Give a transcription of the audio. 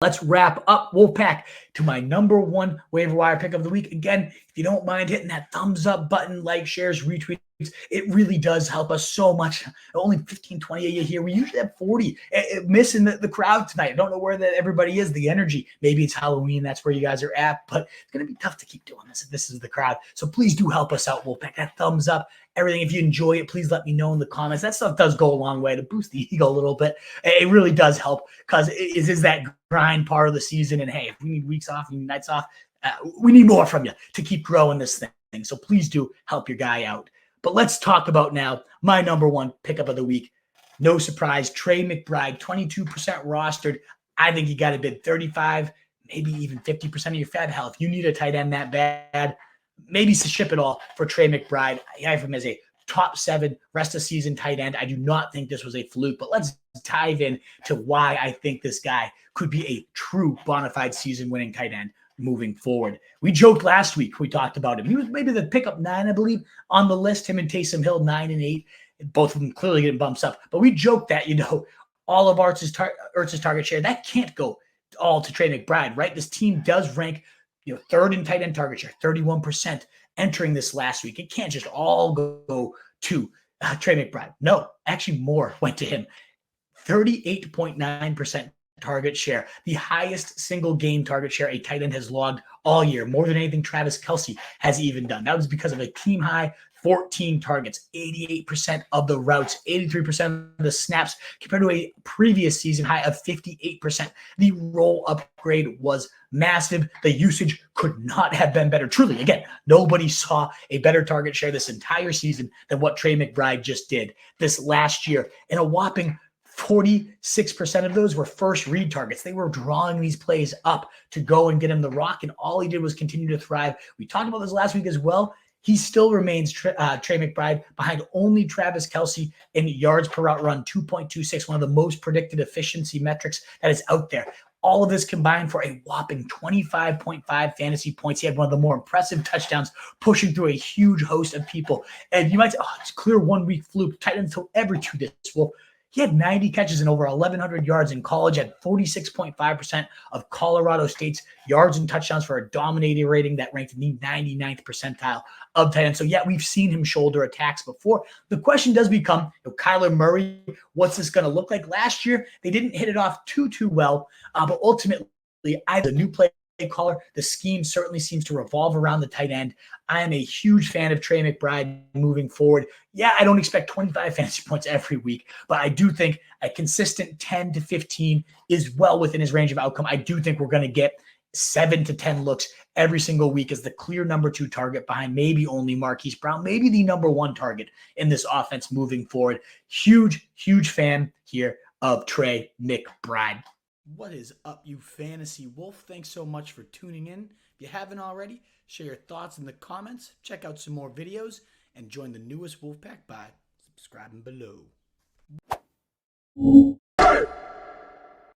let's wrap up Wolfpack to my number one waiver wire pick of the week. Again, if you don't mind hitting that thumbs up button, like, shares, retweets, it really does help us so much. Only 15, 20 of you here. We usually have 40. Missing the crowd tonight. I don't know where that everybody is, the energy. Maybe it's Halloween. That's where you guys are at. But it's going to be tough to keep doing this if this is the crowd. So please do help us out, Wolfpack. That thumbs up, everything. If you enjoy it, please let me know in the comments. That stuff does go a long way to boost the ego a little bit. It really does help because it is that grind part of the season. And hey, if we need weeks off, we need nights off, we need more from you to keep growing this thing. So please do help your guy out. But let's talk about now my number one pickup of the week. No surprise, Trey McBride, 22% rostered. I think you got to bid 35, maybe even 50% of your fab health. You need a tight end that bad. Maybe ship it all for Trey McBride. I have him as a top 7 rest of season tight end. I do not think this was a fluke, but let's dive in to why I think this guy could be a true bona fide season winning tight end moving forward. We joked last week, we talked about him. He was maybe the pickup 9, I believe, on the list. Him and Taysom Hill, 9 and 8. Both of them clearly getting bumps up. But we joked that, all of Ertz's target share, that can't go all to Trey McBride, right? This team does rank, 3rd in tight end target share, 31% entering this last week. It can't just all go to Trey McBride. No, actually more went to him. 38.9% target share, the highest single game target share a tight end has logged all year, more than anything Travis Kelce has even done. That was because of a team high 14 targets, 88% of the routes, 83% of the snaps, compared to a previous season high of 58%. The role upgrade was massive. The usage could not have been better. Truly, again, nobody saw a better target share this entire season than what Trey McBride just did this last year. And a whopping 46% of those were first read targets. They were drawing these plays up to go and get him the rock, and all he did was continue to thrive. We talked about this last week as well. He still remains Trey McBride behind only Travis Kelce in yards per route run, 2.26, one of the most predicted efficiency metrics that is out there. All of this combined for a whopping 25.5 fantasy points. He had one of the more impressive touchdowns, pushing through a huge host of people. And you might say, it's a clear 1 week fluke. Tight ends don't ever do this. Well, he had 90 catches and over 1,100 yards in college, had 46.5% of Colorado State's yards and touchdowns for a dominating rating that ranked in the 99th percentile of tight end. So, yeah, we've seen him shoulder attacks before. The question does become, Kyler Murray, what's this going to look like? Last year, they didn't hit it off too well, but ultimately, the new play caller, the scheme certainly seems to revolve around the tight end. I am a huge fan of Trey McBride moving forward. Yeah, I don't expect 25 fantasy points every week, but I do think a consistent 10 to 15 is well within his range of outcome. I do think we're going to get 7 to 10 looks every single week as the clear number 2 target behind maybe only Marquise Brown, maybe the number 1 target in this offense moving forward. Huge fan here of Trey McBride. What is up, you fantasy wolf? Thanks so much for tuning in. If you haven't already, share your thoughts in the comments, check out some more videos, and join the newest Wolfpack by subscribing below.